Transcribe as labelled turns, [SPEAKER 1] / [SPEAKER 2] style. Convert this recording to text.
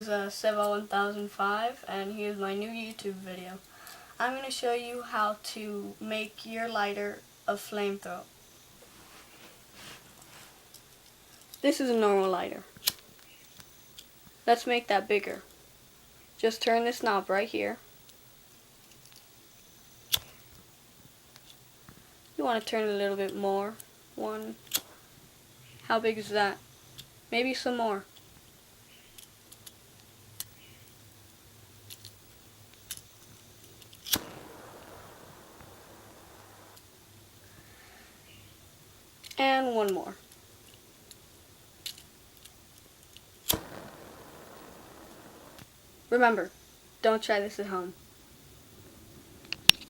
[SPEAKER 1] This is Seva1005 and here's my new YouTube video. I'm going to show you how to make your lighter a flamethrower. This is a normal lighter. Let's make that bigger. Just turn this knob right here. You want to turn it a little bit more. One. How big is that? Maybe some more. And one more. Remember, don't try this at home.